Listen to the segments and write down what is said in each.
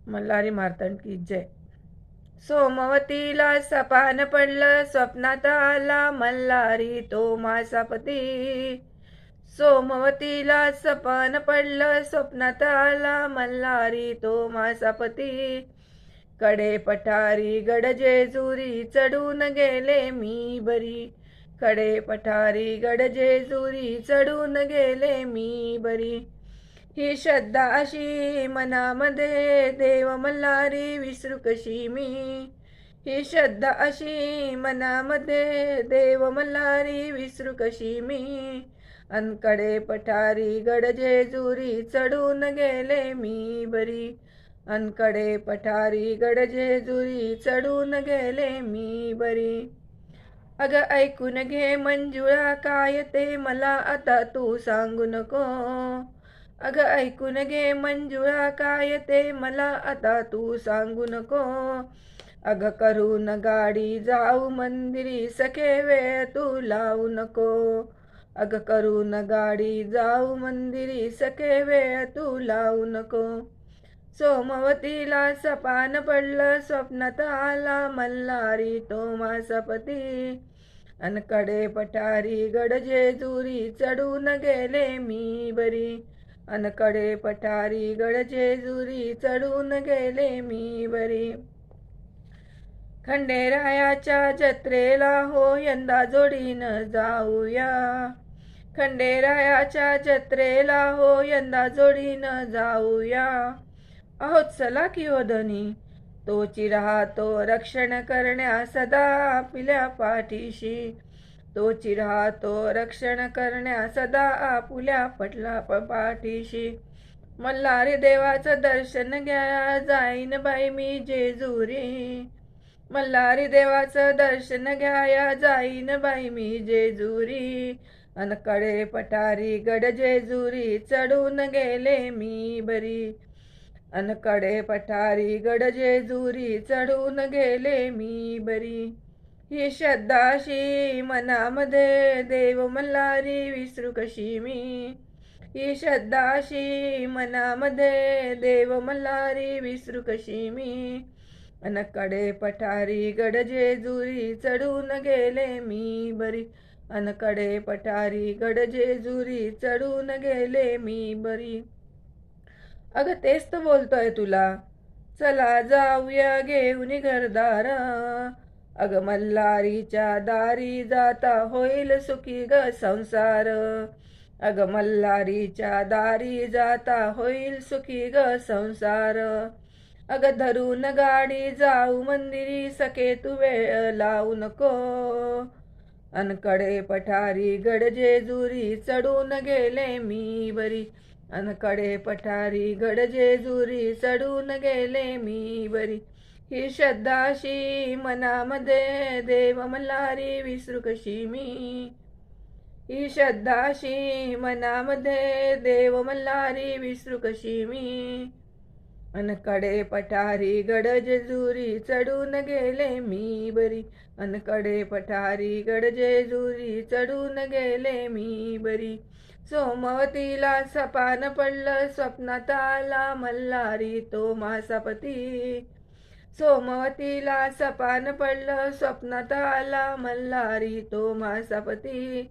मल्हारी मार्तंड की जय. सोमवतीला सपान पडलं, स्वप्नात आला मल्हारी तो मासापती. सोमवतीला सपान पडलं, स्वप्नात आला मल्हारी तो मासापती. कडे पठारी गड जेजुरी चढून गेले मी बरी. कडे पठारी गड जेजुरी चढून गेले मी बरी. ही श्रद्धा अशी मनामध्ये देव मल्हारी विसरू कशी मी. ही श्रद्धा अशी मनामध्ये देव मल्हारी विसरू कशी मी. अनकडे पठारी गड जेजुरी चढून गेले मी बरी. अनकडे पठारी गड जेजुरी चढून गेले मी बरी. अग ऐकून घे मंजुळा काय ते मला आता तू सांगू नको. अग ऐकून घे मंजुळा काय ते मला आता तू सांगू नको. अग करून गाडी जाऊ मंदिरी सखे वेळ तू लावू नको. अग करून गाडी जाऊ मंदिरी सखे वेळ तू लावू नको. सोमवतीला सपान पडलं, स्वप्नात आला मल्हारी तो मासापती. अनकडे पठारी गड जेजुरी चढून गेले मी बरी. अनकडे पठारी गड जेजुरी चढून गेले मी बरी. खंडेरायाच्या जत्रेला हो यंदा जोडीनं जाऊया. खंडेरायाच्या जत्रेला हो यंदा जोडीनं जाऊया. अहो चला की हो धनी, तोची राहतो रक्षण करण्या सदा आपल्या पाठीशी. तोची राहतो रक्षण करण्या सदा आपुल्या पाठीशी. मल्हारी देवाचं दर्शन घ्या जाईन बाई मी जेजुरी. मल्हारी देवाचं दर्शन घ्या जाईन बाई मी जेजुरी. अनकडे पठारी गड जेजुरी चढून गेले मी बरी. अनकडे पठारी गड जेजुरी चढून गेले मी बरी. ही श्रद्धाशी मनामध्ये देव मल्हारी विसरू कशी मी. ही श्रद्धाशी मनामध्ये देव मल्हारी विसरू कशी मी. अनकडे पठारी गड जेजुरी चढून गेले मी बरी. अनकडे पठारी गड जेजुरी चढून गेले मी बरी. अगं तेच तर बोलतोय तुला, चला जाऊया घेऊन घरदार. अग मल्हारीच्या दारी जाता होईल सुखी ग संसार. अग मल्हारीच्या दारी जाता होईल सुखी ग संसार. अग धरून गाडी जाऊ मंदिरी सखे तू वेळ लावू नको. अनकडे पठारी गड जेजुरी चढून गेले मी बरी. अनकडे पठारी गड जेजुरी चढून गेले मी बरी. ही श्रद्धाशी मनामध्ये देव मल्हारी विसरू कशी मी. ही श्रद्धाशी मनामध्ये देव मल्हारी विसरू कशी मी. अनकडे पठारी गड जेजुरी चढून गेले मी बरी. अनकडे पठारी गड जेजुरी चढून गेले मी बरी. सोमवतीला सपान पडलं, स्वप्नात आला मल्हारी तो मासापती. सोमवतीला सपान पडलं, स्वप्नात आला मल्हारी तो मासापती.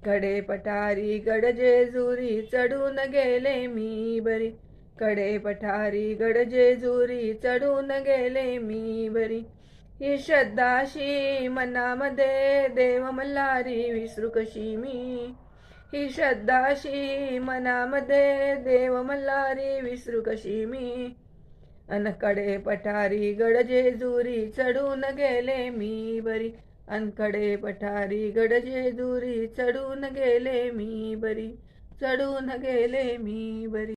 कडे पठारी गड जेजुरी चढून गेले मी बरी. कडे पठारी गड जेजुरी चढून गेले मी बरी. ही श्रद्धाशी मनामध्ये देव मल्हारी विसरू कशी मी. ही श्रद्धाशी मनामध्ये देव मल्हारी विसरू कशी मी. अनकडे पठारी गड जेजुरी चढून गेले मी बरी. अनकडे पठारी गड जेजुरी चढून गेले मी बरी. चढून गेले मी बरी.